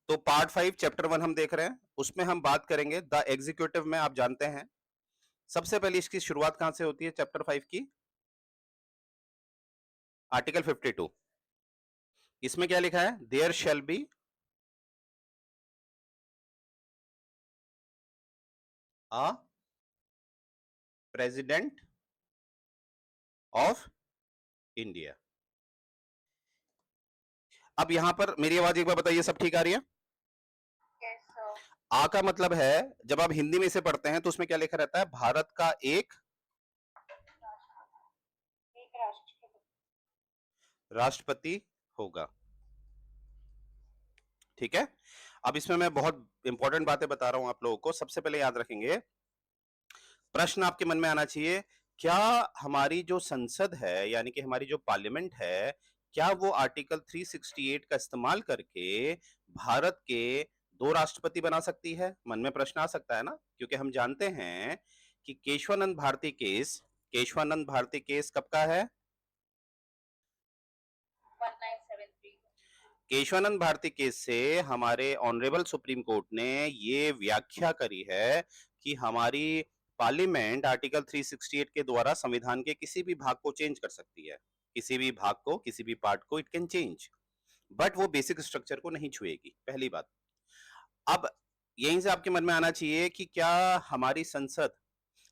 तो part 5 chapter 1 हम देख रहे हैं, उसमें हम बात करेंगे द एग्जीक्यूटिव में। आप जानते हैं सबसे पहले इसकी शुरुआत कहां से होती है चैप्टर 5 की? आर्टिकल 52। इसमें क्या लिखा है? There shall be a president of India. अब यहां पर मेरी आवाज एक बार बताइए, सब ठीक आ रही है? आ का मतलब है, जब आप हिंदी में इसे पढ़ते हैं तो उसमें क्या लिखा रहता है? भारत का एक राष्ट्रपति होगा। ठीक है। अब इसमें मैं बहुत इंपॉर्टेंट बातें बता रहा हूं आप लोगों को। सबसे पहले याद रखेंगे, प्रश्न आपके मन में आना चाहिए, क्या हमारी जो संसद है यानी कि हमारी जो पार्लियामेंट है, क्या वो आर्टिकल 368 का इस्तेमाल करके भारत के दो राष्ट्रपति बना सकती है? मन में प्रश्न आ सकता है ना, क्योंकि हम जानते हैं कि केशवानंद भारती केस कब का है? 1973। केशवानंद भारती केस से हमारे ऑनरेबल सुप्रीम कोर्ट ने ये व्याख्या करी है कि हमारी पार्लियामेंट आर्टिकल 368 के द्वारा संविधान के किसी भी भाग को चेंज कर सकती है। किसी भी भाग को, किसी भी पार्ट को इट कैन चेंज, बट वो बेसिक स्ट्रक्चर को नहीं छुएगी, पहली बात। अब यहीं से आपके मन में आना चाहिए कि क्या हमारी संसद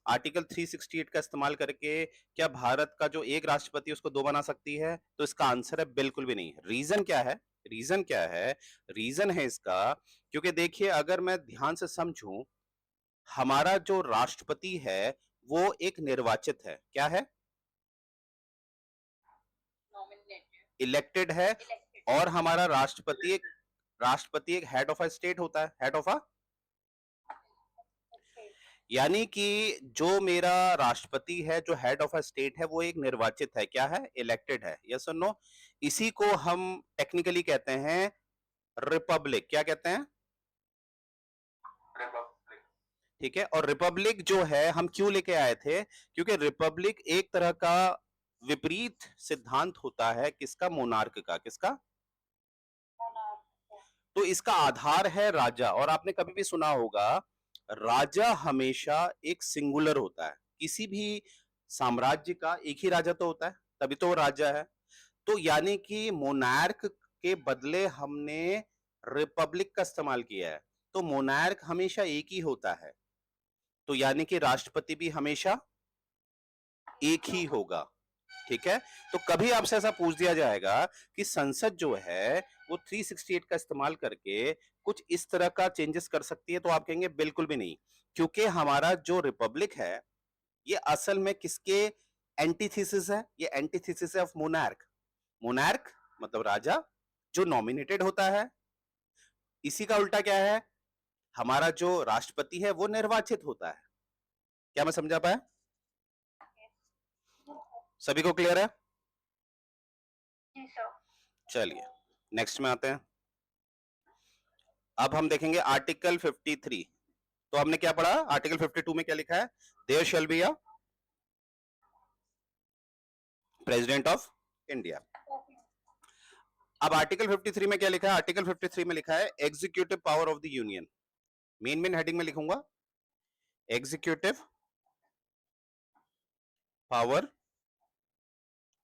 आर्टिकल 368 का इस्तेमाल करके क्या भारत का जो एक राष्ट्रपति उसको दो बना सकती है? तो इसका आंसर है बिल्कुल भी नहीं। रीजन क्या है? रीजन क्या है? रीजन है इसका, क्योंकि देखिए अगर मैं ध्यान से समझूं, हमारा जो राष्ट्रपति है वो एक निर्वाचित है। क्या है? नॉमिनेटेड। इलेक्टेड है। इलेक्टेड। और हमारा राष्ट्रपति एक हेड ऑफ अ स्टेट होता है, हेड ऑफ अ, यानी कि जो मेरा राष्ट्रपति है, जो हेड ऑफ अ स्टेट है, वो एक निर्वाचित है। क्या है? इलेक्टेड है। यस और नो? इसी को हम टेक्निकली कहते हैं रिपब्लिक। क्या कहते हैं? रिपब्लिक। ठीक है। और रिपब्लिक जो है हम क्यों लेके आए थे? क्योंकि रिपब्लिक एक तरह का विपरीत सिद्धांत होता है। किसका? मोनार्क का। किसका? तो इसका आधार है राजा। और आपने कभी भी सुना होगा, राजा हमेशा एक सिंगुलर होता है। किसी भी साम्राज्य का एक ही राजा तो होता है, तभी तो वो राजा है। तो यानी कि मोनार्क के बदले हमने रिपब्लिक का इस्तेमाल किया है। तो मोनार्क हमेशा एक ही होता है, तो यानी कि राष्ट्रपति भी हमेशा एक ही होगा। ठीक है। तो कभी आपसे ऐसा पूछ दिया जाएगा कि संसद जो है वो 368 का इस्तेमाल करके कुछ इस तरह का चेंजेस कर सकती है, तो आप कहेंगे बिल्कुल भी नहीं, क्योंकि हमारा जो रिपब्लिक है ये असल में किसके एंटीथेसिस है? ये एंटीथेसिस है ऑफ मोनार्क। मोनार्क मतलब राजा जो नॉमिनेटेड होता है। इसी का उल्टा क्या है? हमारा जो राष्ट्रपति है वो निर्वाचित होता है। क्या मैं समझा पाया? सभी को क्लियर है? जी सर। चलिए नेक्स्ट में आते हैं। अब हम देखेंगे आर्टिकल 53। तो हमने क्या पढ़ा? आर्टिकल 52 में क्या लिखा है? There shall be a president of India. अब आर्टिकल 53 में क्या लिखा है? आर्टिकल 53 में लिखा है executive power of the union. Main main heading में लिखूंगा, executive power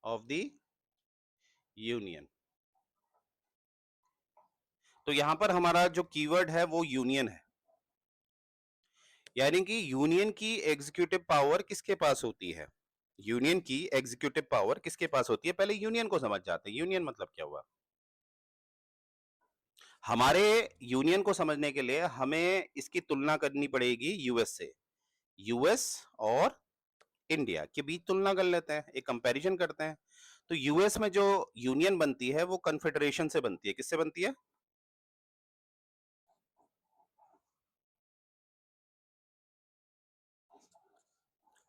of the union. तो यहां पर हमारा जो कीवर्ड है वो यूनियन है, यानी कि यूनियन की एग्जीक्यूटिव पावर किसके पास होती है? यूनियन की एग्जीक्यूटिव पावर किसके पास होती है? पहले यूनियन को समझ जाते हैं। यूनियन मतलब क्या हुआ? हमारे यूनियन को समझने के लिए हमें इसकी तुलना करनी पड़ेगी यूएस से। यूएस और इंडिया के बीच तुलना कर लेते हैं, एक कंपैरिजन करते हैं। तो यूएस में जो यूनियन बनती है वो कन्फेडरेशन से बनती है। किससे बनती है?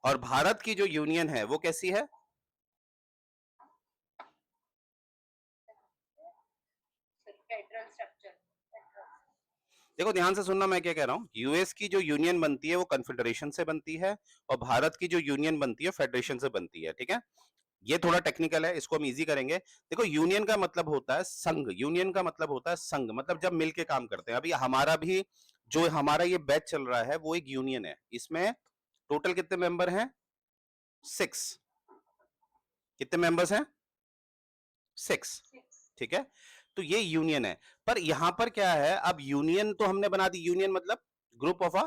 और भारत की जो यूनियन है वो कैसी है? Federal structure. देखो ध्यान से सुनना मैं क्या कह रहा हूं। यूएस की जो यूनियन बनती है वो कन्फेडरेशन से बनती है, और भारत की जो यूनियन बनती है फेडरेशन से बनती है। ठीक है। ये थोड़ा टेक्निकल है, इसको हम इजी करेंगे। देखो यूनियन का मतलब होता है संघ, यूनियन का मतलब होता है संघ, मतलब जब मिलके काम करते हैं। अभी हमारा भी जो हमारा ये बैच चल रहा है वो एक यूनियन है। इसमें टोटल कितने मेंबर हैं? 6। कितने मेंबर्स हैं? 6। 6. ठीक है, तो ये यूनियन है। पर यहां पर क्या है, अब यूनियन तो हमने बना दी, यूनियन मतलब ग्रुप ऑफ अ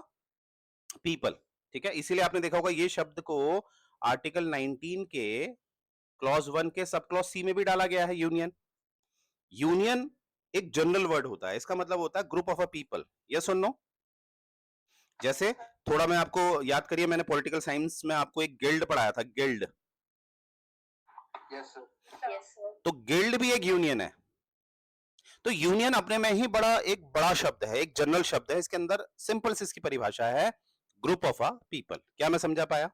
पीपल। ठीक है, इसीलिए आपने देखा होगा ये शब्द को आर्टिकल 19 के क्लॉज 1 के सब क्लॉज सी में भी डाला गया है, यूनियन। यूनियन एक जनरल वर्ड होता है, इसका मतलब होता है group of a people. Yes और नो? जैसे थोड़ा मैं आपको याद करिए, मैंने पॉलिटिकल साइंस में आपको एक गिल्ड पढ़ाया था, guild. Yes, sir. Yes, sir. तो गिल्ड भी एक यूनियन है। तो यूनियन अपने में ही एक बड़ा शब्द है, एक जनरल शब्द है। इसके अंदर सिंपल सी इसकी परिभाषा है, ग्रुप ऑफ अ पीपल। क्या मैं समझा पाया?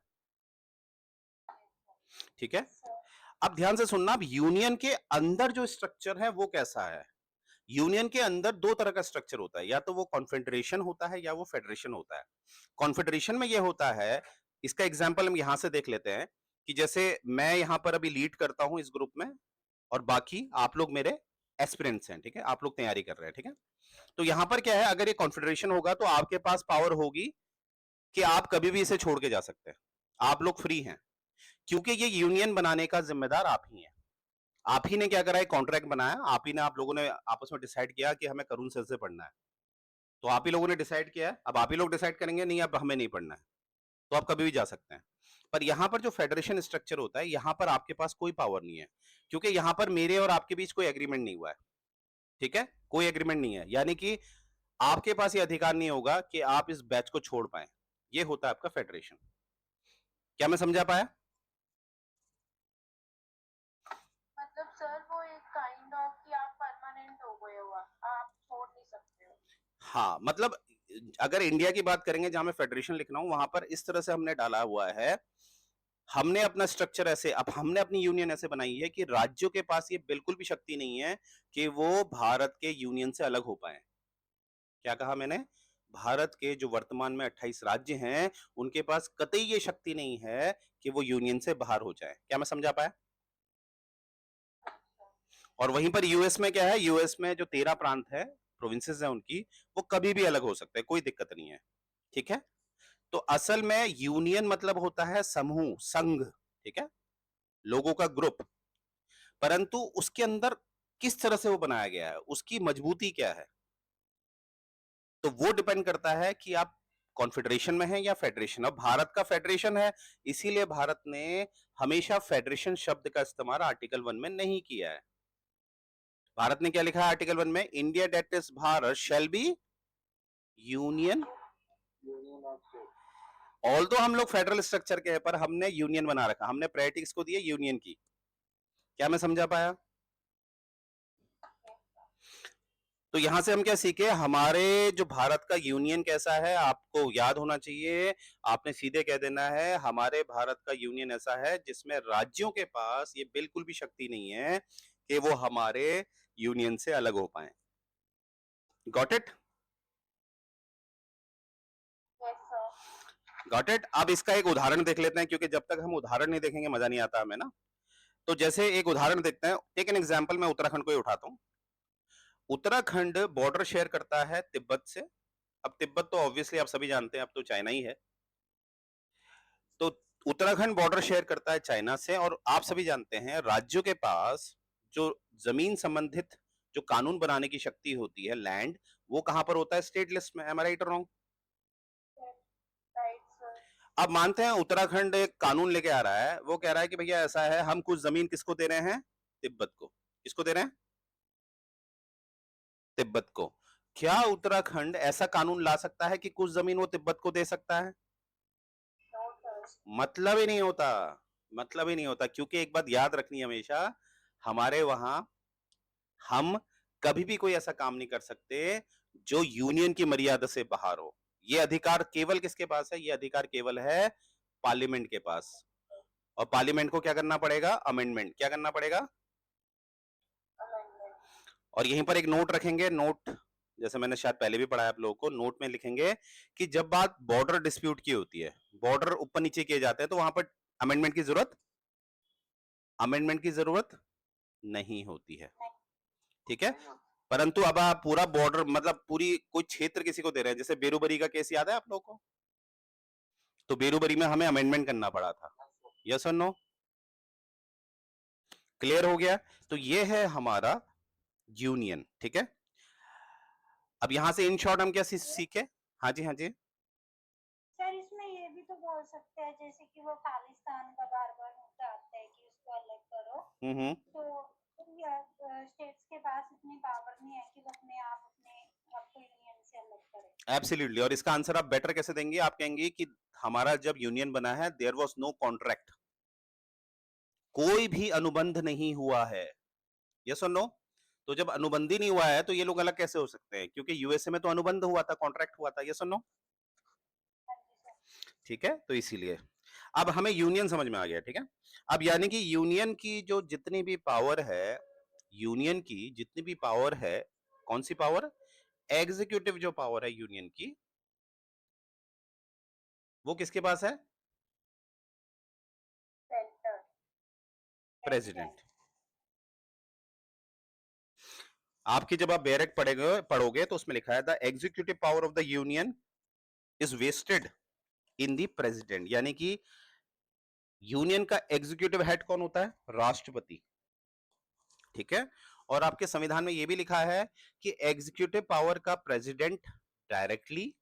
ठीक है, Yes, sir. अब ध्यान से सुनना। अब यूनियन के अंदर जो स्ट्रक्चर है वो कैसा है? यूनियन के अंदर दो तरह का स्ट्रक्चर होता है, या तो वो कॉन्फेडरेशन होता है या वो फेडरेशन होता है। कॉन्फेडरेशन में ये होता है, इसका एग्जांपल हम यहां से देख लेते हैं कि जैसे मैं यहां पर अभी लीड करता हूं इस ग्रुप में, और बाकी आप लोग मेरे एस्पिरेंट्स हैं। ठीक है, आप लोग तैयारी कर रहे हैं। ठीक है, तो यहां पर क्या है, अगर ये कॉन्फेडरेशन होगा तो आपके पास पावर होगी कि आप कभी भी इसे छोड़ के जा सकते हैं। आप लोग फ्री हैं, क्योंकि ये यूनियन बनाने का जिम्मेदार आप ही हैं। आप ही ने क्या करा है, कॉन्ट्रैक्ट बनाया, आप ही ने, आप लोगों ने आपस में डिसाइड किया कि हमें करुण सर से पढ़ना है, तो आप ही लोगों ने डिसाइड किया है। अब आप ही लोग डिसाइड करेंगे नहीं अब हमें नहीं पढ़ना है, तो आप कभी भी जा सकते हैं। पर यहां पर जो फेडरेशन स्ट्रक्चर होता है, यहां पर आपके पास कोई पावर नहीं है, क्योंकि यहां पर मेरे और आपके बीच कोई एग्रीमेंट नहीं हुआ है। ठीक है, कोई एग्रीमेंट नहीं है, यानी कि आपके पास ये अधिकार नहीं होगा कि आप इस बैच को छोड़ पाए। ये होता है आपका फेडरेशन। क्या मैं समझा पाया? मतलब सर वो एक काइंड ऑफ कि आप परमानेंट हो गए हो, आप छोड़ नहीं सकते हो। हाँ, मतलब अगर इंडिया की बात करेंगे जहां मैं फेडरेशन लिख रहा हूं, वहां पर इस तरह से हमने डाला हुआ है। हमने अपना स्ट्रक्चर ऐसे, अब हमने अपनी यूनियन ऐसे बनाई है कि राज्यों के पास ये बिल्कुल भी शक्ति नहीं है कि वो भारत के यूनियन से अलग हो पाए। क्या कहा मैंने? भारत के जो वर्तमान में 28 राज्य हैं, उनके पास कतई ये शक्ति नहीं है कि वो यूनियन से बाहर हो जाए। क्या मैं समझा पाया? और वहीं पर यूएस में क्या है, यूएस में जो 13 प्रांत है, प्रोविंसेस है उनकी, वो कभी भी अलग हो सकते हैं, कोई दिक्कत नहीं है। ठीक है, तो असल में यूनियन मतलब होता है समूह, संघ। ठीक है, लोगों का ग्रुप। परंतु उसके अंदर किस तरह से वो बनाया गया है, उसकी मजबूती क्या है, तो वो डिपेंड करता है कि आप कॉन्फेडरेशन में हैं या फेडरेशन। अब भारत का फेडरेशन है, इसीलिए भारत ने हमेशा फेडरेशन शब्द का इस्तेमाल आर्टिकल 1 में नहीं किया है। भारत ने क्या लिखा है आर्टिकल 1 में? India that is Bharat shall be union. Although हम लोग फेडरल स्ट्रक्चर के हैं, पर हमने यूनियन बना रखा, हमने प्रायोरिटी किसको दी है? यूनियन की। क्या मैं समझा पाया? तो यहां से हम क्या सीखे, हमारे जो भारत का यूनियन कैसा है आपको याद होना चाहिए। आपने सीधे कह देना है हमारे भारत का यूनियन ऐसा है जिसमें राज्यों के पास ये बिल्कुल भी शक्ति नहीं है कि वो हमारे यूनियन से अलग हो पाए। Got it? Yes sir. Got it? अब इसका एक उदाहरण देख लेते हैं, क्योंकि जब तक हम उदाहरण नहीं देखेंगे मजा नहीं आता हमें ना। तो जैसे एक उदाहरण देखते हैं, टेक एन एग्जांपल, मैं उत्तराखंड को ही उठाता हूं। उत्तराखंड बॉर्डर शेयर करता है तिब्बत से। अब तिब्बत तो ऑब्वियसली आप सभी जानते हैं, अब तो चाइना ही है। तो उत्तराखंड बॉर्डर शेयर करता है चाइना से, और आप सभी जानते हैं राज्यों के पास जो जमीन संबंधित जो कानून बनाने की शक्ति होती है, लैंड, वो कहां पर होता है? स्टेट लिस्ट में। एम आई राइट और रॉन्ग? Right sir. अब मानते हैं उत्तराखंड एक कानून लेके आ रहा है, वो कह रहा है कि भैया ऐसा है, हम कुछ जमीन किसको दे रहे हैं? तिब्बत को। किसको दे रहे हैं? तिब्बत को। क्या उत्तराखंड ऐसा कानून ला सकता है कि कुछ जमीन वो तिब्बत को दे सकता है? No sir. मतलब ही नहीं होता, मतलब ही नहीं होता, क्योंकि एक बात याद रखनी हमेशा, हमारे वहां हम कभी भी कोई ऐसा काम नहीं कर सकते जो यूनियन की मर्यादा से बाहर हो। ये अधिकार केवल किसके पास है? ये अधिकार केवल है पार्लियामेंट के पास। और पार्लियामेंट को क्या करना पड़ेगा? अमेंडमेंट। क्या करना पड़ेगा? अमेंडमेंट। और यहीं पर एक नोट रखेंगे, नोट जैसे मैंने शायद पहले भी पढ़ाया आप लोगों को, नोट में लिखेंगे कि जब बात बॉर्डर डिस्प्यूट की होती है, बॉर्डर ऊपर नीचे किए जाते हैं, तो वहां पर अमेंडमेंट की जरूरत अमेंडमेंट की जरूरत नहीं होती है, नहीं। ठीक है। परंतु अब आप पूरा बॉर्डर मतलब पूरी कोई क्षेत्र किसी को दे रहे हैं, जैसे बेरूबरी का केस याद है आप लोगों को, तो बेरूबरी में हमें अमेंडमेंट करना पड़ा था, यस और नो, क्लियर हो गया। तो ये है हमारा यूनियन, ठीक है। अब यहां से इन शॉर्ट हम क्या सीखे, हाँ जी हाँ जी। सर इसमें ये भी तो बोल सकते हैं जैसे कि वो खालिस्तान का बार बार मुद्दा आता है कि उसको अलग करो, तो स्टेट्स के पास इतनी पावर नहीं है कि वो अपने आप को यूनियन से अलग करे। एब्सोल्युटली, और इसका आंसर आप बेटर कैसे देंगे, आप कहेंगे कि हमारा जब यूनियन बना है देयर वाज नो कॉन्ट्रैक्ट, कोई भी अनुबंध नहीं हुआ है, यस और नो। तो जब अनुबंध ही नहीं हुआ है तो ये लोग अलग कैसे हो सकते हैं, क्योंकि यूएसए में तो अनुबंध हुआ था, कॉन्ट्रैक्ट हुआ था, यस और नो, ठीक है। तो इसीलिए अब हमें यूनियन समझ में आ गया, ठीक है। अब यानी कि यूनियन की जो जितनी भी पावर है, यूनियन की जितनी भी पावर है, कौन सी पावर, एग्जीक्यूटिव जो पावर है यूनियन की, वो किसके पास है, सेंटर। प्रेसिडेंट। आपकी जब आप बैरक पढ़ोगे तो उसमें लिखा है the executive power of the union is vested in the president, यानी कि यूनियन का एग्जीक्यूटिव हेड कौन होता है, राष्ट्रपति, ठीक है। और आपके संविधान में यह भी लिखा है कि एग्जीक्यूटिव पावर का प्रेसिडेंट डायरेक्टली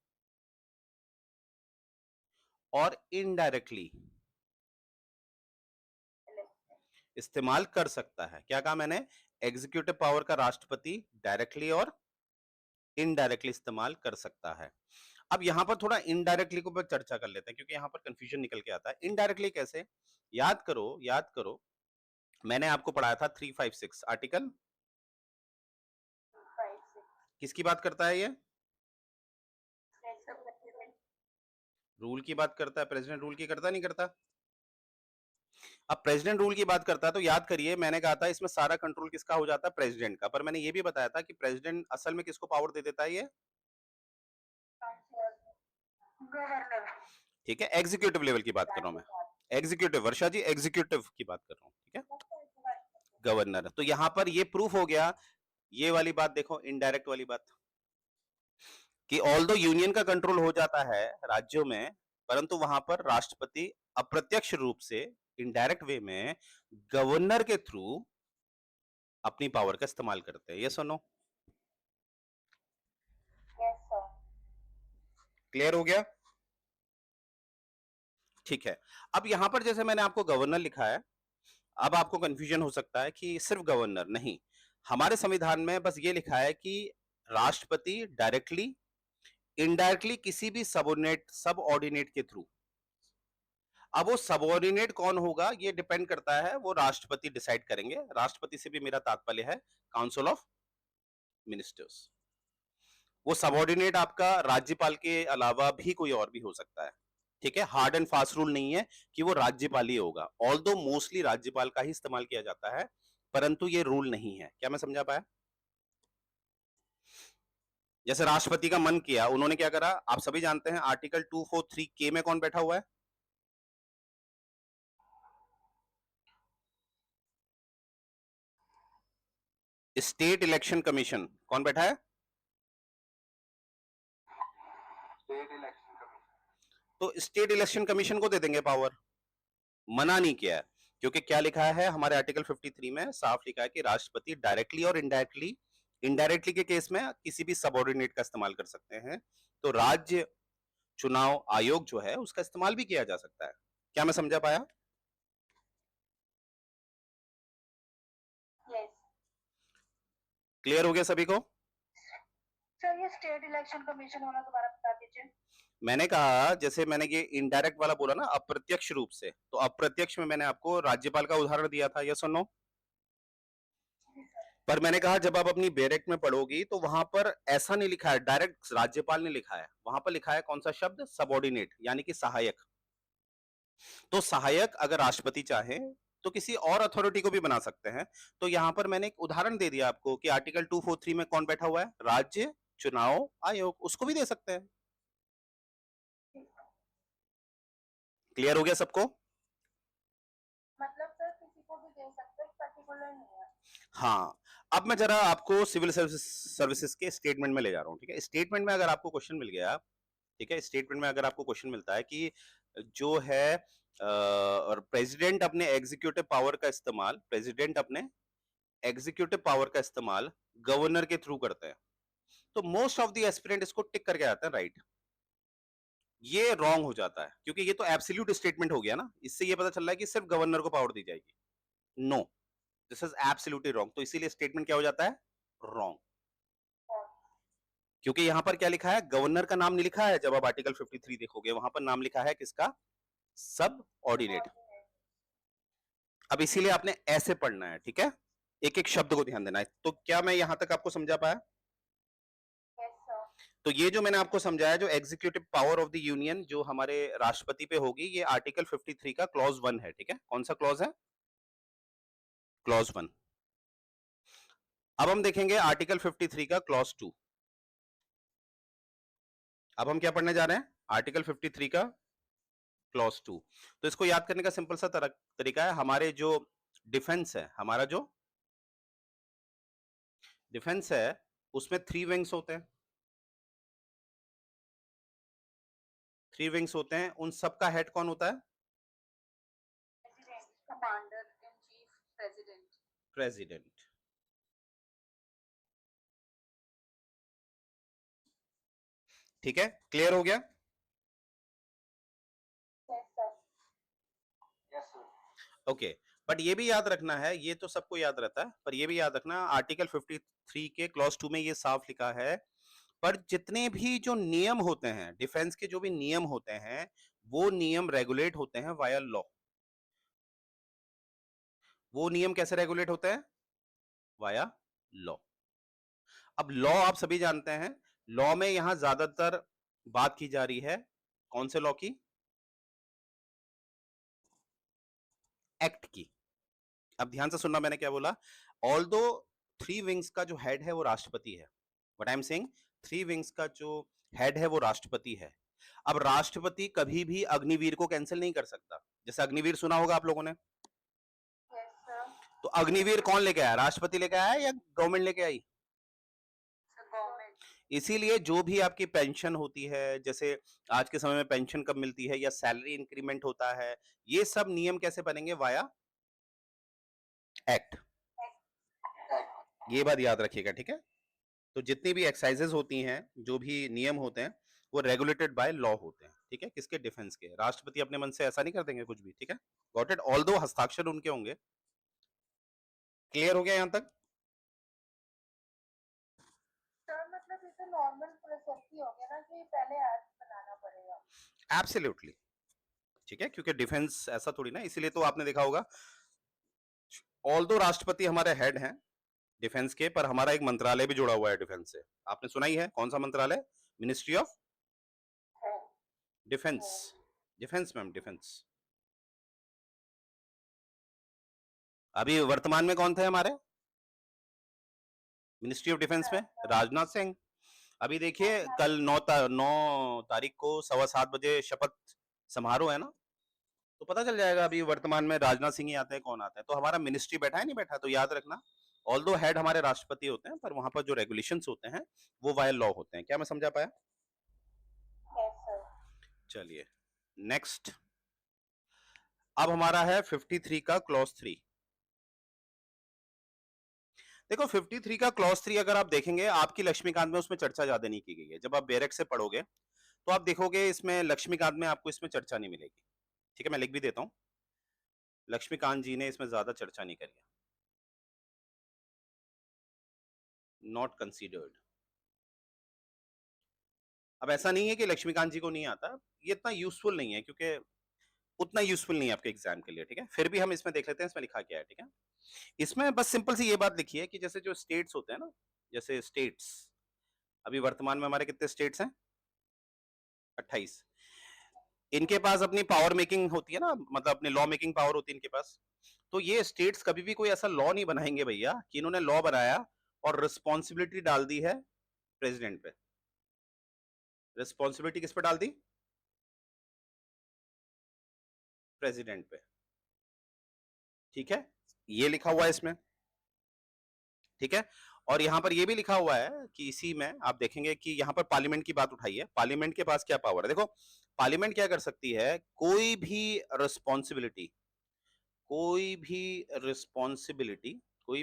और इनडायरेक्टली इस्तेमाल कर सकता है। क्या कहा मैंने, एग्जीक्यूटिव पावर का राष्ट्रपति डायरेक्टली और इनडायरेक्टली इस्तेमाल कर सकता है। अब यहां पर थोड़ा इनडायरेक्टली को चर्चा कर लेते हैं, क्योंकि यहां पर कंफ्यूजन निकल के आता है। इनडायरेक्टली कैसे, याद करो याद करो, मैंने आपको पढ़ाया था 356 आर्टिकल, किसकी बात करता है ये, रूल की बात करता है, प्रेसिडेंट रूल की करता नहीं करता। अब प्रेसिडेंट रूल की बात करता है तो याद करिए, मैंने कहा था इसमें सारा कंट्रोल किसका हो जाता है, प्रेसिडेंट का। पर मैंने ये भी बताया था कि प्रेसिडेंट असल में किसको पावर दे देता है ये, गवर्नर। ठीक है। एग्जीक्यूटिव लेवल की बात कर रहा हूं मैं, एग्जीक्यूटिव, वर्षा जी एग्जीक्यूटिव की बात कर रहा हूं, ठीक है, गवर्नर। तो यहां पर ये प्रूफ हो गया, ये वाली बात देखो, इनडायरेक्ट वाली बात, कि ऑल्दो यूनियन का कंट्रोल हो जाता है राज्यों में, परंतु वहां पर राष्ट्रपति अप्रत्यक्ष रूप से, इनडायरेक्ट वे में, गवर्नर के थ्रू अपनी पावर का इस्तेमाल करते हैं, ये सुनो, यस सर। क्लियर हो गया, ठीक है। अब यहां पर जैसे मैंने आपको गवर्नर लिखा है, अब आपको कंफ्यूजन हो सकता है कि सिर्फ गवर्नर नहीं, हमारे संविधान में बस ये लिखा है कि राष्ट्रपति डायरेक्टली इनडायरेक्टली किसी भी सबऑर्डिनेट के थ्रू। अब वो सबऑर्डिनेट कौन होगा ये डिपेंड करता है, वो राष्ट्रपति डिसाइड करेंगे। राष्ट्रपति से भी मेरा तात्पर्य है काउंसिल ऑफ मिनिस्टर्स। वो सबऑर्डिनेट आपका राज्यपाल के अलावा भी कोई और भी हो सकता है, ठीक है। हार्ड एंड फास्ट रूल नहीं है कि वो राज्यपाल ही होगा, ऑल्दो मोस्टली राज्यपाल का ही इस्तेमाल किया जाता है, परंतु ये रूल नहीं है। क्या मैं समझा पाया, जैसे राष्ट्रपति का मन किया, उन्होंने क्या करा, आप सभी जानते हैं आर्टिकल 243 के में कौन बैठा हुआ है, स्टेट इलेक्शन कमीशन, कौन बैठा है, स्टेट इलेक्शन कमीशन। तो स्टेट इलेक्शन कमीशन को दे देंगे पावर, मना नहीं किया है। क्योंकि क्या लिखा है हमारे आर्टिकल 53 में, साफ लिखा है कि राष्ट्रपति डायरेक्टली और इनडायरेक्टली, इनडायरेक्टली के केस में किसी भी सबऑर्डिनेट का इस्तेमाल कर सकते हैं, तो राज्य चुनाव आयोग जो है उसका इस्तेमाल भी किया जा सकता है। क्या मैं समझा पाया, यस क्लियर हो गया सभी को। सर। ये स्टेट इलेक्शन कमीशन वाला दोबारा बता दीजिए। मैंने कहा जैसे मैंने ये इनडायरेक्ट वाला बोला ना, अप्रत्यक्ष रूप से, तो अप्रत्यक्ष में मैंने आपको राज्यपाल का उदाहरण दिया था, यस और नो। पर मैंने कहा जब आप अपनी बैरक में पढ़ोगी तो वहां पर ऐसा नहीं लिखा है डायरेक्ट राज्यपाल ने लिखा है, वहां पर लिखा है कौन सा शब्द, सबऑर्डिनेट, यानी कि सहायक। तो सहायक अगर राष्ट्रपति चाहे तो किसी और अथॉरिटी को भी बना सकते हैं। तो यहां पर मैंने एक उदाहरण दे दिया आपको कि आर्टिकल 243 में कौन बैठा हुआ है, राज्य चुनाव आयोग, उसको भी दे सकते हैं। क्लियर हो गया सबको, मतलब सर किसी को भी दे बिल्कुल ही नहीं है। हाँ, अब मैं जरा आपको सिविल सर्विसेज के स्टेटमेंट में ले जा रहा हूँ, ठीक है? स्टेटमेंट में अगर आपको क्वेश्चन मिल गया, ठीक है? स्टेटमेंट में अगर आपको क्वेश्चन मिलता है कि जो है और प्रेसिडेंट अपने एग्जीक्यूटिव पावर का इस्तेमाल गवर्नर के थ्रू करते हैं, तो मोस्ट ऑफ द एस्पिरेंट इसको टिक करके आते हैं राइट। ये रॉन्ग हो जाता है क्योंकि ये तो एब्सोल्यूट स्टेटमेंट हो गया ना, इससे ये पता चल रहा है कि सिर्फ गवर्नर को पावर दी जाएगी। No, this is absolutely wrong. तो इसीलिए स्टेटमेंट क्या हो जाता है? रॉन्ग। क्योंकि यहां पर क्या लिखा है? गवर्नर का नाम नहीं लिखा है। जब आप आर्टिकल 53 देखोगे वहां पर नाम लिखा है किसका? सब ऑर्डिनेट। अब इसीलिए आपने ऐसे पढ़ना है, ठीक है? एक एक शब्द को ध्यान देना है। तो क्या मैं यहां तक आपको समझा पाया? Yes sir. तो ये जो मैंने आपको समझाया, जो executive power of the union जो हमारे राष्ट्रपति पे होगी, ये आर्टिकल 53 का क्लॉज 1 है, ठीक है? कौन सा क्लॉज है? क्लॉज 1। अब हम देखेंगे आर्टिकल 53 का क्लॉज 2। अब हम क्या पढ़ने जा रहे हैं? आर्टिकल 53 का क्लॉज 2। तो इसको याद करने का सिंपल सा तरीका है, हमारे जो डिफेंस है, हमारा जो डिफेंस है उसमें 3 विंग्स होते हैं। 3 विंग्स होते हैं, उन सबका हेड कौन होता है? Commander in chief president. President. ठीक है, क्लियर हो गया? Yes sir. Yes, sir. Okay, but ये भी याद रखना है, ये तो सबको याद रहता है, पर ये भी याद रखना आर्टिकल 53 के क्लॉज 2 में ये साफ लिखा है, पर जितने भी जो नियम होते हैं डिफेंस के, जो भी नियम होते हैं, वो नियम रेगुलेट होते हैं वाया लॉ। वो नियम कैसे रेगुलेट होते हैं? Via law. अब लॉ आप सभी जानते हैं, लॉ में यहां ज्यादातर बात की जा रही है कौन से लॉ की? एक्ट की। अब ध्यान से सुनना, मैंने क्या बोला? ऑल्दो 3 विंग्स का जो हेड है वो राष्ट्रपति है, what I am saying, 3 wings का जो हेड है वो राष्ट्रपति है। अब राष्ट्रपति कभी भी अग्निवीर को कैंसिल नहीं कर सकता। जैसे अग्निवीर सुना होगा आप लोगों ने, यस सर। तो अग्निवीर कौन लेके आया? राष्ट्रपति लेके आया या गवर्नमेंट लेके आई? गवर्नमेंट। इसीलिए जो भी आपकी पेंशन होती है, जैसे आज के समय में पेंशन कब मिलती है या सैलरी इंक्रीमेंट होता है, ये सब नियम कैसे बनेंगे? Via act. ये बात याद रखिएगा, ठीक है? तो जितनी भी एक्सरसाइजेज होती हैं, जो भी नियम होते हैं, वो रेगुलेटेड बाय लॉ होते हैं, ठीक है? किसके? डिफेंस के। राष्ट्रपति अपने मन से ऐसा नहीं कर देंगे कुछ भी, ठीक है? Got it? ऑल्दो हस्ताक्षर उनके होंगे। क्लियर हो गया यहां तक? सर मतलब ये तो नॉर्मल प्रोसेस ही हो गया ना कि पहले एक्ट बनाना पड़ेगा। एब्सोल्युटली, ठीक है? क्योंकि डिफेंस ऐसा थोड़ी ना, इसीलिए तो आपने देखा होगा, ऑल्दो राष्ट्रपति हमारे हेड हैं डिफेंस के, पर हमारा एक मंत्रालय भी जुड़ा हुआ है डिफेंस से। आपने सुना ही है, कौन सा मंत्रालय? Ministry of defence. Defence ma'am, defence. अभी वर्तमान में कौन थे हमारे मिनिस्ट्री ऑफ डिफेंस में? राजनाथ सिंह। अभी देखिए कल 9 तारीख को 7:15 बजे शपथ समारोह है ना, तो पता चल जाएगा अभी वर्तमान में राजनाथ सिंह ही आते हैं, कौन आता है। तो हमारा मिनिस्ट्री बैठा है, नहीं बैठा? तो याद रखना, ऑल्दो हेड हमारे राष्ट्रपति होते हैं, पर वहां पर जो रेगुलेशंस होते हैं वो वाया लॉ होते हैं। क्या मैं समझा पाया? Yes sir. चलिए नेक्स्ट। अब हमारा है 53 का क्लॉज 3। देखो 53 का क्लॉज 3 अगर आप देखेंगे, आपकी लक्ष्मीकांत में उसमें चर्चा ज्यादा नहीं की गई है। जब आप बैरक से पढ़ोगे तो आप देखोगे इसमें लक्ष्मीकांत में आपको इसमें चर्चा नहीं मिलेगी, ठीक है? मैं लिख भी देता हूं, लक्ष्मीकांत जी ने इसमें ज्यादा चर्चा नहीं करी है, नॉट कंसीडर्ड। अब ऐसा नहीं है कि लक्ष्मीकांत जी को नहीं आता, ये इतना यूजफुल नहीं है, क्योंकि उतना यूजफुल नहीं है आपके एग्जाम के लिए, ठीक है? फिर भी हम इसमें देख लेते हैं इसमें लिखा क्या है, ठीक है? इसमें बस सिंपल सी ये बात लिखी है कि जैसे जो स्टेट्स होते हैं ना, जैसे स्टेट्स, अभी वर्तमान में हमारे कितने स्टेट्स हैं? 28। इनके पास अपनी पावर मेकिंग होती है ना, मतलब अपनी लॉ मेकिंग पावर होती है इनके पास। तो ये स्टेट्स कभी भी कोई ऐसा लॉ नहीं बनाएंगे भैया कि इन्होंने लॉ बनाया और रिस्पॉन्सिबिलिटी डाल दी है प्रेसिडेंट पे। रिस्पॉन्सिबिलिटी किस पे डाल दी? प्रेसिडेंट पे, ठीक है? ये लिखा हुआ है इसमें। ठीक है। और यहाँ पर ये भी लिखा हुआ है कि इसी में आप देखेंगे कि यहाँ पर पार्लियामेंट की बात उठाई है। पार्लियामेंट के पास क्या पावर है? देखो, पार्लियामेंट क्या कर सकती है, कोई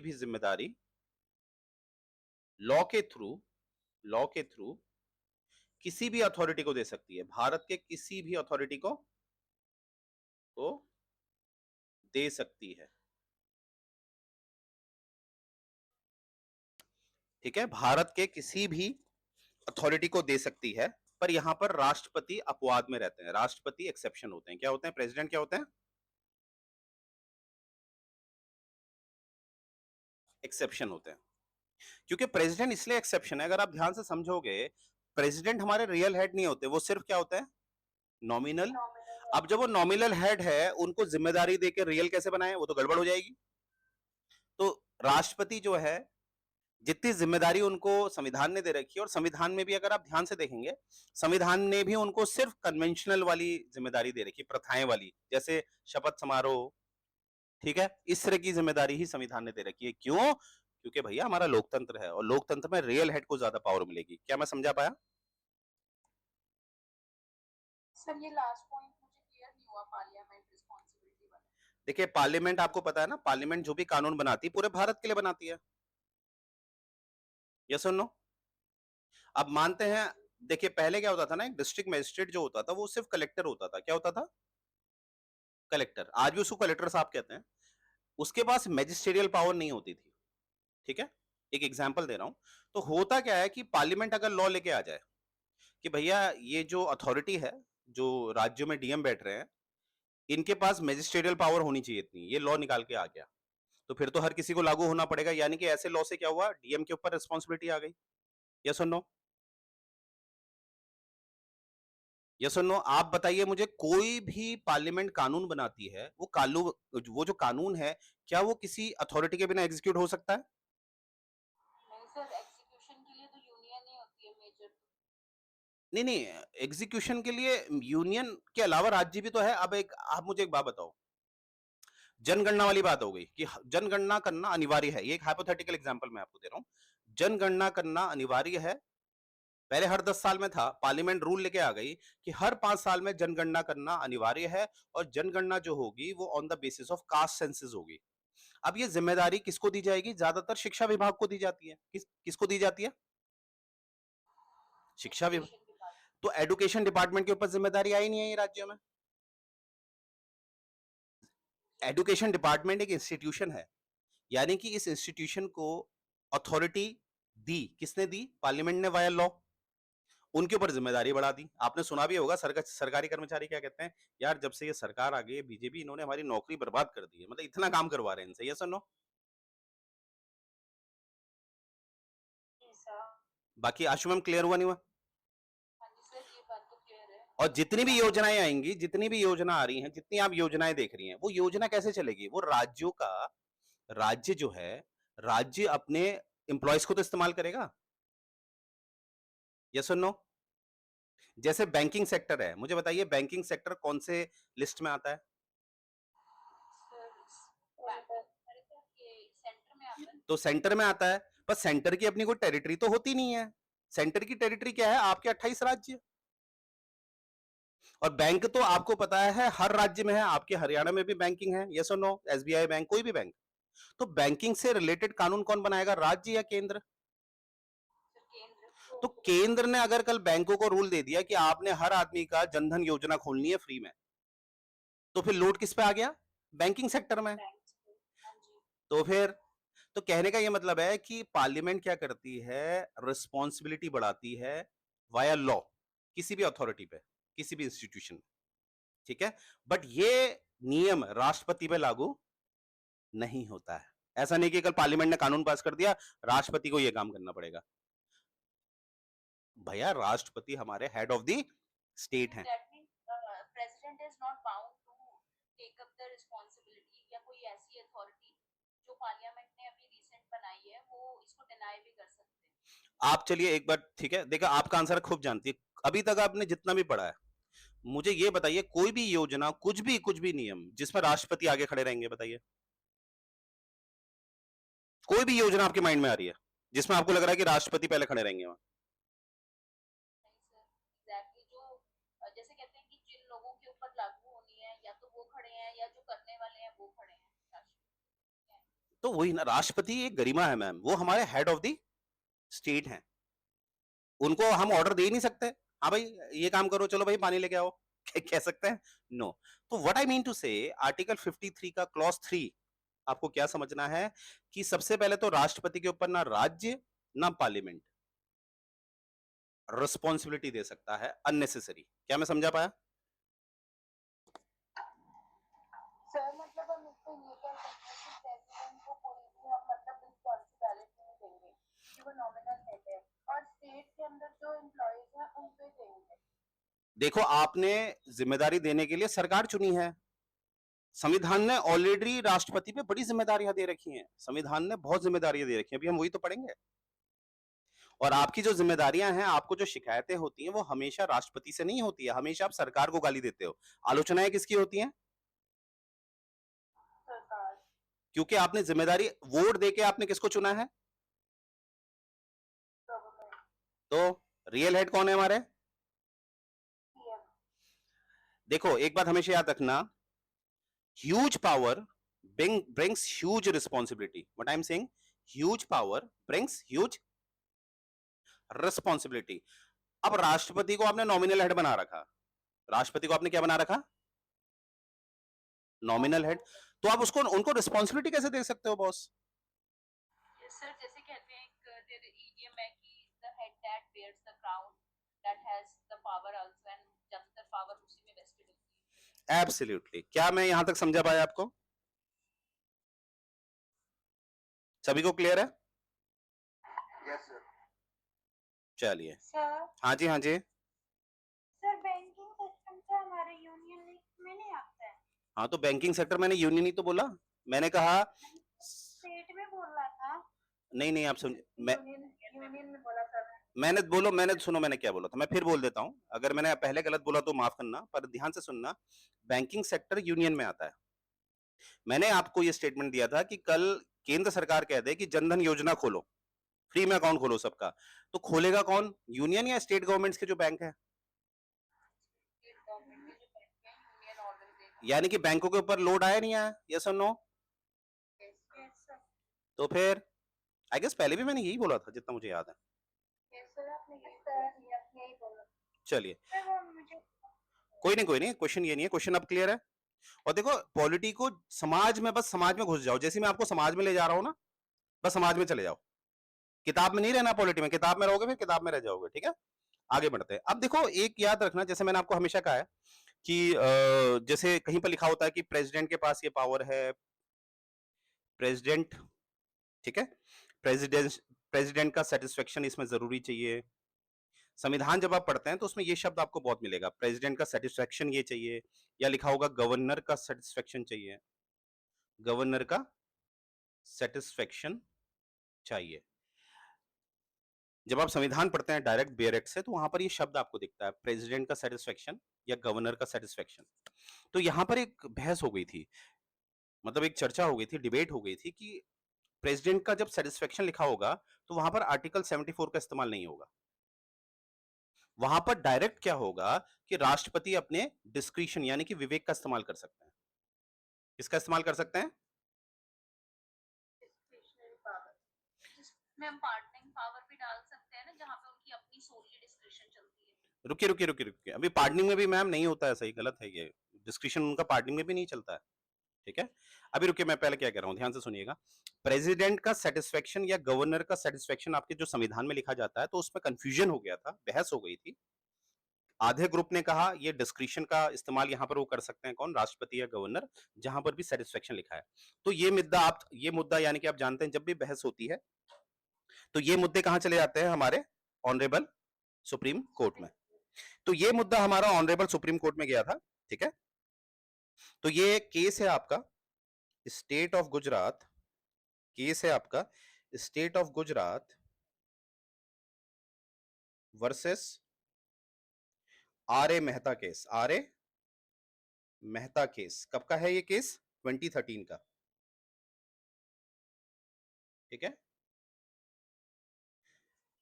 भी जिम्मेदारी लॉ के थ्रू किसी भी अथॉरिटी को दे सकती है। भारत के किसी भी अथॉरिटी को दे सकती है। ठीक है, भारत के किसी भी अथॉरिटी को दे सकती है, पर यहां पर राष्ट्रपति अपवाद में रहते हैं, राष्ट्रपति एक्सेप्शन होते हैं। क्या होते हैं? प्रेसिडेंट क्या होते हैं? एक्सेप्शन होते हैं। क्योंकि प्रेसिडेंट इसलिए एक्सेप्शन है, अगर आप ध्यान से समझोगे, प्रेसिडेंट हमारे रियल हेड नहीं होते, वो सिर्फ क्या होते हैं? नॉमिनल। नॉमिनल अब जब वो नॉमिनल हेड है, उनको जिम्मेदारी देकर रियल कैसे बनाए? वो तो गड़बड़ हो जाएगी। तो राष्ट्रपति जो है, जितनी जिम्मेदारी उनको संविधान ने दे रखी है, और संविधान में भी अगर आप ध्यान से देखेंगे, संविधान ने भी उनको सिर्फ कन्वेंशनल वाली जिम्मेदारी दे रखी, प्रथाएं वाली, जैसे शपथ समारोह, ठीक है, इस तरह की जिम्मेदारी ही संविधान ने दे रखी है। क्यों? क्योंकि भैया हमारा लोकतंत्र है, और लोकतंत्र में रियल हेड को ज्यादा पावर मिलेगी। क्या मैं समझा पाया? सर, ये लास्ट पॉइंट मुझे क्लियर नहीं हुआ, पार्लियामेंट रिस्पॉन्सिबिलिटी वाला। देखिए, पार्लियामेंट आपको पता है ना, पार्लियामेंट जो भी कानून बनाती है पूरे भारत के लिए बनाती है। यस और नो? अब मानते हैं, देखिए पहले क्या होता था ना, एक डिस्ट्रिक्ट मजिस्ट्रेट जो होता था वो सिर्फ कलेक्टर होता था। क्या होता था? कलेक्टर। आज भी उसको कलेक्टर साहब कहते हैं। उसके पास मैजिस्ट्रियल पावर नहीं होती थी। ठीक है, एक एग्जांपल दे रहा हूं। तो होता क्या है कि पार्लियामेंट अगर लॉ लेके आ जाए कि भैया ये जो अथॉरिटी है, जो राज्यों में डीएम बैठ रहे हैं, इनके पास मैजिस्ट्रियल पावर होनी चाहिए इतनी, ये लॉ निकाल के आ गया, तो फिर तो हर किसी को लागू होना पड़ेगा। यानी कि ऐसे लॉ से क्या हुआ? डीएम के ऊपर रिस्पॉन्सिबिलिटी आ गई। यस और नो? यस और नो? आप बताइए मुझे, कोई भी पार्लियामेंट कानून बनाती है, वो जो कानून है, क्या वो किसी अथॉरिटी के बिना एग्जीक्यूट हो सकता है? नहीं सर, एग्जीक्यूशन के लिए तो यूनियन ही होती है मेजर। नहीं नहीं, एग्जीक्यूशन के लिए यूनियन के अलावा राज्य भी तो है। अब आप मुझे एक बात बताओ, जनगणना वाली बात हो गई कि जनगणना करना अनिवार्य है, ये एक हाइपोथेटिकल एग्जांपल मैं आपको दे रहा हूं। जनगणना करना अनिवार्य है, पहले हर 10 साल में था, पार्लियामेंट रूल लेके आ गई कि हर 5 साल में जनगणना करना अनिवार्य है, और जनगणना जो होगी वो on the basis of caste census होगी। अब ये जिम्मेदारी किसको दी जाएगी? ज्यादातर शिक्षा विभाग को दी जाती है। किसको दी जाती है? शिक्षा विभाग। एजुकेशन के बाद तो एजुकेशन डिपार्टमेंट के ऊपर जिम्मेदारी आई नहीं है ये राज्यों में। एजुकेशन डिपार्टमेंट एक इंस्टीट्यूशन है, यानी कि इस इंस्टीट्यूशन को अथॉरिटी दी किसने? दी पार्लियामेंट ने, वाया लॉ। उनके ऊपर जिम्मेदारी बढ़ा दी। आपने सुना भी होगा, सरकारी कर्मचारी क्या कहते हैं, यार जब से ये सरकार आ गई है बीजेपी, इन्होंने हमारी नौकरी बर्बाद कर दी है, मतलब इतना काम करवा रहे हैं इनसे। यस और नो? जी सर। बाकी आशुमम क्लियर हुआ नहीं हुआ? हाँ जी सर, ये बात तो क्लियर है। और जितनी भी योजनाएं आएंगी, जितनी भी योजना आ रही हैं, जितनी आप योजनाएं देख रही हैं, वो योजना कैसे चलेगी? वो राज्यों का, राज्य जो है, राज्य अपने एम्प्लॉयज को तो इस्तेमाल करेगा। यस और नो? जैसे बैंकिंग सेक्टर है, मुझे बताइए बैंकिंग सेक्टर कौन से लिस्ट में आता है? सर अरे सर, ये सेंटर में आता है। तो सेंटर में आता है, पर सेंटर की अपनी कोई टेरिटरी तो होती नहीं है। सेंटर की टेरिटरी क्या है? आपके 28 राज्य। और बैंक तो आपको पता है हर राज्य में है, आपके हरियाणा में भी बैंकिंग है। यस और नो? एसबीआई बैंक, कोई भी बैंक। तो बैंकिंग से रिलेटेड कानून कौन बनाएगा, राज्य या केंद्र? सर केंद्र। तो केंद्र ने अगर कल बैंकों को रूल दे दिया कि आपने हर आदमी का जनधन योजना खोलनी है फ्री में, तो फिर लोड किस पे आ गया? बैंकिंग सेक्टर में। हाँ जी। तो फिर, तो कहने का यह मतलब है कि पार्लियामेंट क्या करती है? रिस्पॉन्सिबिलिटी बढ़ाती है वाया लॉ किसी भी अथॉरिटी पे, किसी भी इंस्टीट्यूशन में। ठीक है, बट ये नियम राष्ट्रपति पे लागू नहीं होता है। ऐसा नहीं कि कल पार्लियामेंट ने कानून पास कर दिया, राष्ट्रपति को यह काम करना पड़ेगा। भैया राष्ट्रपति हमारे हेड ऑफ द स्टेट हैं। That means president is not bound to take up the responsibility, या कोई ऐसी अथॉरिटी जो पार्लियामेंट ने अभी रिसेंट बनाई है वो इसको डिनाई भी कर सकते हैं। आप चलिए एक बार, ठीक है, देखा आपका आंसर खूब जानती है, अभी तक आपने जितना भी पढ़ा है, मुझे ये बताइए कोई भी योजना, कुछ भी नियम जिसमें राष्ट्रपति आगे खड़े रहेंगे, बताइए। कोई भी योजना आपके माइंड में आ रही है जिसमें आपको लग रहा है कि राष्ट्रपति पहले खड़े रहेंगे वहां? नहीं सर, एग्जैक्टली जो जैसे कहते हैं कि जिन लोगों के ऊपर लागू होनी है या तो वो खड़े हैं या जो करने वाले हैं वो खड़े हैं राष्ट्रपति हैं। तो वही ना, राष्ट्रपति एक गरिमा है मैम, वो हमारे हेड ऑफ द स्टेट हैं, उनको हम ऑर्डर दे ही नहीं सकते, हाँ भाई ये काम करो, चलो भाई पानी लेके आओ, कह सकते हैं? नो। तो व्हाट आई मीन टू से, आर्टिकल 53 का क्लॉज 3 आपको क्या समझना है कि सबसे पहले तो राष्ट्रपति के ऊपर ना राज्य ना पार्लियामेंट रिस्पॉन्सिबिलिटी दे सकता है अननेसेसरी। क्या मैं समझा पाया? सर मतलब हम इसको ये कह सकते हैं कि प्रेसिडेंट को कोई भी हम मतलब रिस्पॉन्सिबिलिटी नहीं देंगे कि वो नॉमिनल हेड है, और स्टेट के अंदर जो एम्प्लॉयज हैं उन पे देंगे। देखो, आपने जिम्मेदारी देने के लिए सरकार चुनी है, संविधान ने ऑलरेडी राष्ट्रपति पे बड़ी जिम्मेदारियां दे रखी हैं, संविधान ने बहुत जिम्मेदारियां दे रखी हैं, अभी हम वही तो पढ़ेंगे। और आपकी जो जिम्मेदारियां हैं, आपको जो शिकायतें होती हैं, वो हमेशा राष्ट्रपति से नहीं होती है, हमेशा आप सरकार को गाली देते हो। आलोचनाएं किसकी होती हैं? सरकार। क्योंकि आपने जिम्मेदारी वोट देके आपने किसको चुना है? गवर्नमेंट। तो रियल हेड कौन है हमारे? पीएम। देखो एक बात हमेशा याद रखना, huge power brings huge responsibility. What I'm saying, huge power brings huge responsibility. अब राष्ट्रपति को आपने नॉमिनल हेड बना रखा, राष्ट्रपति को आपने क्या बना रखा? Nominal head. तो आप उसको उनको रिस्पॉन्सिबिलिटी कैसे दे सकते हो बॉस? सर जैसे कहते हैं एक इडियम है कि the head that bears the crown that has the power also, and ज्यादातर पावर उसी में वेस्टेड होती है। एब्सोल्युटली। क्या मैं यहां तक समझा पाया आपको? सभी को क्लियर है? Yes, sir. चलिए। सर हाँ जी, हाँ जी। सर बैंकिंग सिस्टम तो हमारे यूनियन लिस्ट में नहीं आता है। हाँ तो बैंकिंग सेक्टर, मैंने यूनियन ही तो बोला, मैंने कहा स्टेट में बोल रहा था। नहीं नहीं, आप समझ, मैं यूनियन में बोला सर। मैंने सुनो मैंने क्या बोला था, मैं फिर बोल देता हूं, अगर मैंने पहले गलत बोला तो माफ करना, पर ध्यान से सुनना। बैंकिंग सेक्टर यूनियन में आता है। मैंने आपको ये स्टेटमेंट दिया था कि कल केंद्र सरकार कह दे कि जनधन योजना खोलो, फ्री में अकाउंट खोलो सबका, तो खोलेगा कौन? यूनियन या स्टेट गवर्नमेंट्स के जो बैंक है? स्टेट गवर्नमेंट के जो बैंक हैं यूनियन ऑर्डर देगा। यानी कि बैंकों के ऊपर लोड आया नहीं आया? यस और नो? Yes sir. तो फिर आई गेस पहले भी मैंने यही बोला था जितना मुझे याद है। यस सर, आपने यही बोला। चलिए, सर वो मुझे कोई नहीं, क्वेश्चन ये नहीं है, क्वेश्चन अब क्लियर है। और देखो पॉलिटी को समाज में, बस समाज में घुस जाओ, जैसे मैं आपको समाज में ले जा रहा हूं ना, बस समाज में चले जाओ, किताब में नहीं रहना, पॉलिटी में किताब में रहोगे फिर किताब में रह जाओगे, ठीक है? आगे बढ़ते हैं। अब देखो एक याद रखना, जैसे मैंने आपको हमेशा कहा है कि जैसे कहीं पर लिखा होता है कि प्रेसिडेंट के पास ये पावर है, प्रेसिडेंट, ठीक है, प्रेसिडेंट प्रेसिडेंट का सेटिस्फेक्शन इसमें जरूरी चाहिए। संविधान जब आप पढ़ते हैं तो उसमें ये शब्द आपको बहुत मिलेगा, प्रेसिडेंट का सेटिस्फेक्शन ये चाहिए, या लिखा होगा गवर्नर का सेटिस्फेक्शन चाहिए, गवर्नर का सेटिस्फेक्शन चाहिए। जब आप संविधान पढ़ते हैं डायरेक्ट बेयरेक्ट से, तो वहां पर ये शब्द आपको दिखता है, प्रेसिडेंट का सेटिस्फेक्शन या गवर्नर का सेटिस्फेक्शन। तो यहां पर एक बहस हो गई थी, मतलब एक चर्चा हो गई थी, डिबेट हो गई थी कि प्रेसिडेंट का जब सेटिस्फेक्शन लिखा होगा तो वहां पर आर्टिकल 74 का इस्तेमाल नहीं होगा, वहां पर डायरेक्ट क्या होगा कि राष्ट्रपति अपने डिस्क्रिशन यानी कि विवेक का इस्तेमाल कर सकते हैं। किसका इस्तेमाल कर सकते हैं? डिस्क्रिशनरी पावर, जिसमें हम पार्टनिंग पावर भी डाल सकते हैं ना, जहाँ पे उनकी अपनी सोली डिस्क्रिशन चलती है। रुकिए, अभी पार्डनिंग में भी मैम नहीं होता है, सही गलत है ये, डिस्क्रिशन उनका पार्डनिंग में भी नहीं चलता है, ठीक है? अभी रुकिए, मैं पहले क्या कह रहा हूं, ध्यान से सुनिएगा। प्रेसिडेंट का सेटिस्फेक्शन या गवर्नर का सेटिस्फेक्शन आपके जो संविधान में लिखा जाता है, तो उसमें कंफ्यूजन हो गया था, बहस हो गई थी। आधे ग्रुप ने कहा ये डिस्क्रिशन का इस्तेमाल यहां पर वो कर सकते हैं कौन, राष्ट्रपति या गवर्नर, जहां पर भी सेटिस्फेक्शन लिखा है। तो ये मुद्दा यानी कि आप जानते हैं जब भी बहस होती है तो ये मुद्दे कहां चले जाते हैं, हमारे ऑनरेबल सुप्रीम कोर्ट में। तो ये मुद्दा हमारा ऑनरेबल सुप्रीम कोर्ट में गया था, ठीक है? तो ये केस है आपका स्टेट ऑफ गुजरात, केस है आपका state of Gujarat versus R A Mehta case. R A Mehta case कब का है ये केस? 2013 का, ठीक है,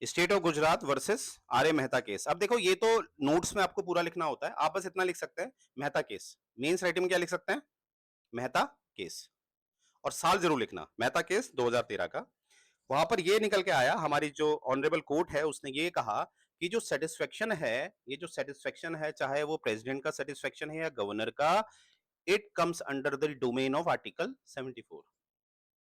state of Gujarat versus R A Mehta case. अब देखो ये तो नोट्स में आपको पूरा लिखना होता है, आप बस इतना लिख सकते हैं मेहता केस। मेंस राइटिंग में क्या लिख सकते हैं? मेहता केस, और साल जरूर लिखना, मेहता केस 2013 का। वहां पर ये निकल के आया, हमारी जो ऑनरेबल कोर्ट है उसने ये कहा कि जो सेटिस्फेक्शन है, ये जो सेटिस्फेक्शन है, चाहे वो प्रेसिडेंट का सेटिस्फेक्शन है या गवर्नर का, it comes under the domain of article 74।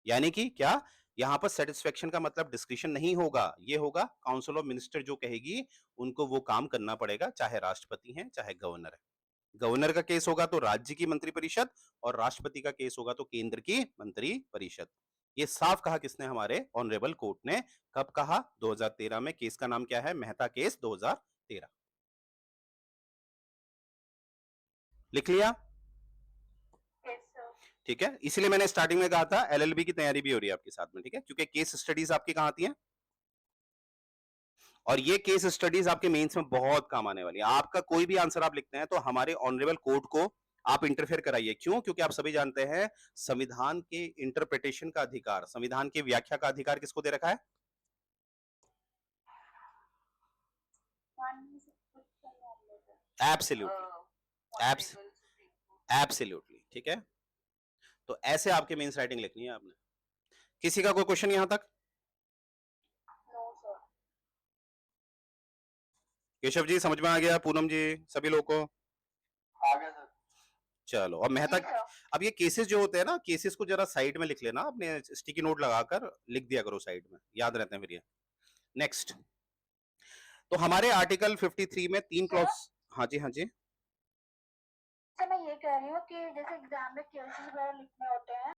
यानी कि क्या, यहां पर सेटिस्फेक्शन का मतलब डिस्क्रिशन नहीं होगा, ये होगा काउंसिल ऑफ मिनिस्टर जो कहेगी उनको वो काम करना पड़ेगा, चाहे राष्ट्रपति हैं चाहे गवर्नर है। गवर्नर का केस होगा तो राज्य की मंत्रिपरिषद, और राष्ट्रपति का केस होगा तो केंद्र की मंत्रिपरिषद। ये साफ कहा किसने? हमारे ऑनरेबल कोर्ट ने। कब कहा? 2013 में। केस का नाम क्या है? मेहता केस 2013। लिख लिया? Yes, sir. ठीक है, इसीलिए मैंने स्टार्टिंग में कहा था एलएलबी की तैयारी भी हो रही है आपके साथ में, ठीक है, क्योंकि केस स्टडीज आपकी कहाँ आती हैं, और ये केस स्टडीज आपके मेंस में बहुत काम आने वाली है। आपका कोई भी आंसर आप लिखते हैं तो हमारे ऑनरेबल कोर्ट को आप इंटरफेयर कराइए। क्यों? क्योंकि आप सभी जानते हैं संविधान के इंटरप्रिटेशन का अधिकार, संविधान की व्याख्या का अधिकार किसको दे रखा है? माननीय उच्च न्यायालय को। एब्सोल्युटली, एब्सोल्युटली, ठीक है। तो ऐसे आपके मेंस राइटिंग लिखनी है आपने। किसी का कोई क्वेश्चन यहां तक? No, sir. केशव जी समझ में आ गया? पूनम जी, सभी लोगों को? आ गया सर। चलो, अब मेहता, जी, sir. अब ये केसेस जो होते हैं ना, केसेस को जरा साइड में लिख लेना, अपने स्टिकी नोट लगाकर लिख दिया करो साइड में, याद रहते हैं फिर ये। नेक्स्ट, तो हमारे आर्टिकल 53 में 3 क्लॉज। हाँ जी, हाँ जी। सर मैं ये कह रही हूँ कि जैसे एग्जाम में केसेस वगैरह लिखने होते हैं